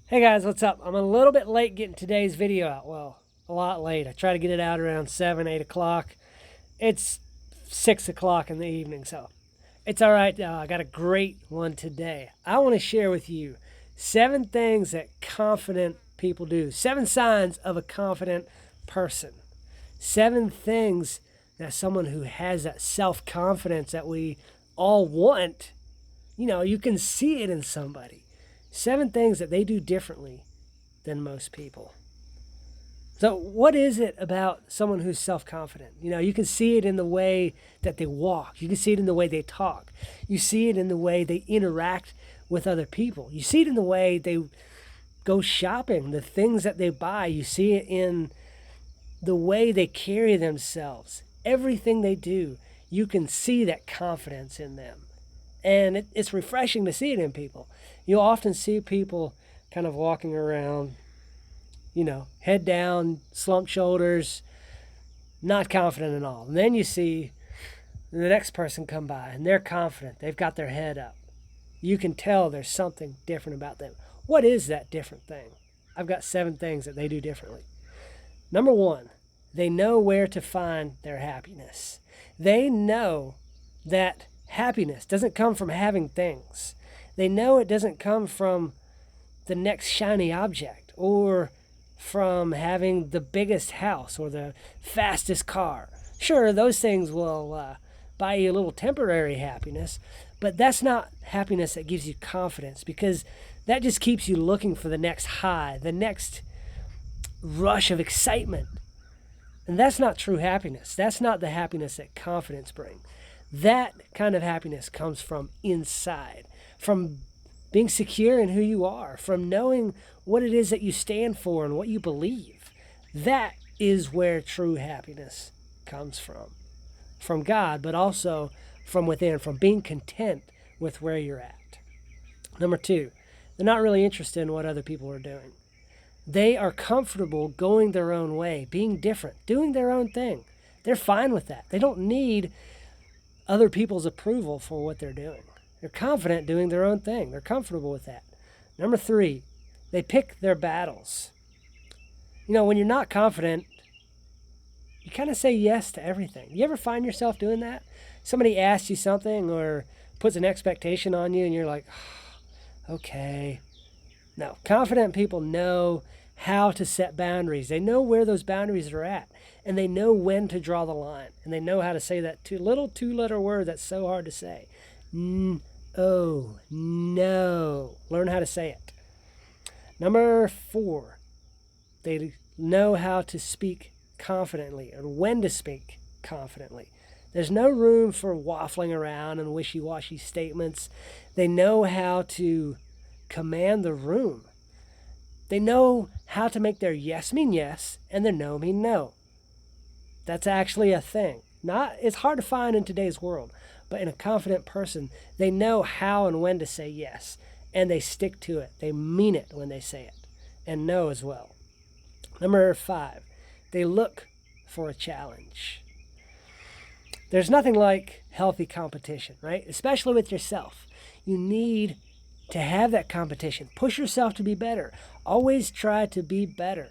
Hey guys, what's up? I'm a little bit late getting today's video out. Well, a lot late. I try to get it out around 7, 8 o'clock. It's 6 o'clock in the evening, so it's all right. I got a great one today. I want to share with you 7 things that confident people do, 7 signs of a confident person, 7 things that someone who has that self confidence that we all want, you can see it in somebody. 7 things that they do differently than most people. So, what is it about someone who's self confident? You can see it in the way that they walk, you can see it in the way they talk, you see it in the way they interact with other people, you see it in the way they go shopping, the things that they buy, you see it in the way they carry themselves. Everything they do, you can see that confidence in them. And it's refreshing to see it in people. You'll often see people kind of walking around, head down, slumped shoulders, not confident at all. And then you see the next person come by and they're confident. They've got their head up. You can tell there's something different about them. What is that different thing? I've got 7 things that they do differently. Number 1, they know where to find their happiness. They know that happiness doesn't come from having things. They know it doesn't come from the next shiny object or from having the biggest house or the fastest car. Sure, those things will buy you a little temporary happiness, but that's not happiness that gives you confidence, because that just keeps you looking for the next high, the next rush of excitement. And that's not true happiness. That's not the happiness that confidence brings. That kind of happiness comes from inside, from being secure in who you are, from knowing what it is that you stand for and what you believe. That is where true happiness comes from God, but also from within, from being content with where you're at. Number 2, they're not really interested in what other people are doing. They are comfortable going their own way, being different, doing their own thing. They're fine with that. They don't need other people's approval for what they're doing. They're confident doing their own thing. They're comfortable with that. Number 3, they pick their battles. When you're not confident, you kind of say yes to everything. You ever find yourself doing that? Somebody asks you something or puts an expectation on you and you're like, okay. No, confident people know how to set boundaries. They know where those boundaries are at, and they know when to draw the line, and they know how to say that two-letter word that's so hard to say. No. Learn how to say it. Number 4, they know how to speak confidently, or when to speak confidently. There's no room for waffling around and wishy-washy statements. They know how to command the room. They know how to make their yes mean yes and their no mean no. That's actually a thing. It's hard to find in today's world, but in a confident person, they know how and when to say yes, and they stick to it. They mean it when they say it, and no as well. Number 5, they look for a challenge. There's nothing like healthy competition, right? Especially with yourself. You need to have that competition. Push yourself to be better. Always try to be better.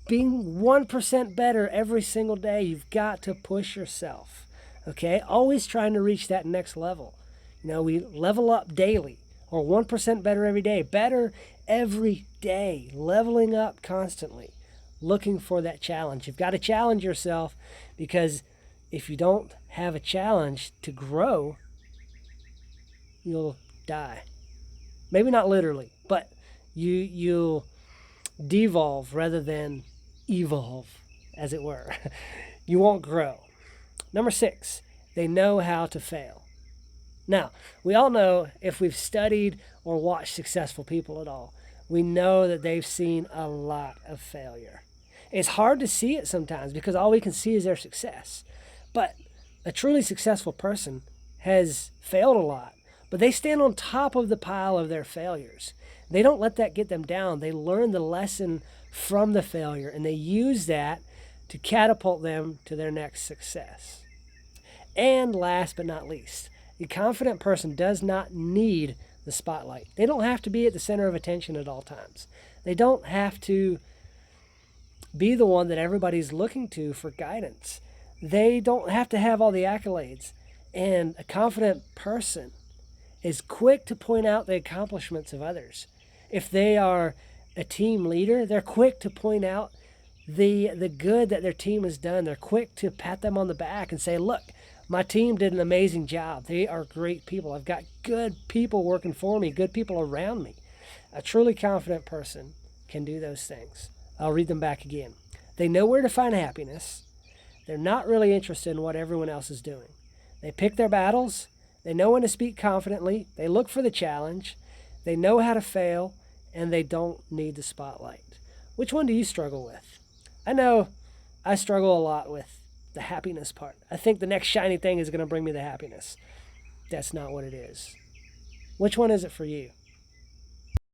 Being 1% better every single day, you've got to push yourself. Okay? Always trying to reach that next level. We level up daily, or 1% better every day. Better every day. Leveling up constantly. Looking for that challenge. You've got to challenge yourself, because if you don't have a challenge to grow, you'll die. Maybe not literally, but you'll devolve rather than evolve, as it were. You won't grow. Number 6, they know how to fail. Now, we all know, if we've studied or watched successful people at all, we know that they've seen a lot of failure. It's hard to see it sometimes because all we can see is their success. But a truly successful person has failed a lot, but they stand on top of the pile of their failures. They don't let that get them down. They learn the lesson from the failure, and they use that to catapult them to their next success. And last but not least, a confident person does not need the spotlight. They don't have to be at the center of attention at all times. They don't have to be the one that everybody's looking to for guidance. They don't have to have all the accolades. And a confident person is quick to point out the accomplishments of others. If they are a team leader, they're quick to point out the good that their team has done. They're quick to pat them on the back and say, look, my team did an amazing job. They are great people. I've got good people working for me, good people around me. A truly confident person can do those things. I'll read them back again. They know where to find happiness. They're not really interested in what everyone else is doing. They pick their battles. They know when to speak confidently. They look for the challenge. They know how to fail, and they don't need the spotlight. Which one do you struggle with? I know I struggle a lot with the happiness part. I think the next shiny thing is going to bring me the happiness. That's not what it is. Which one is it for you?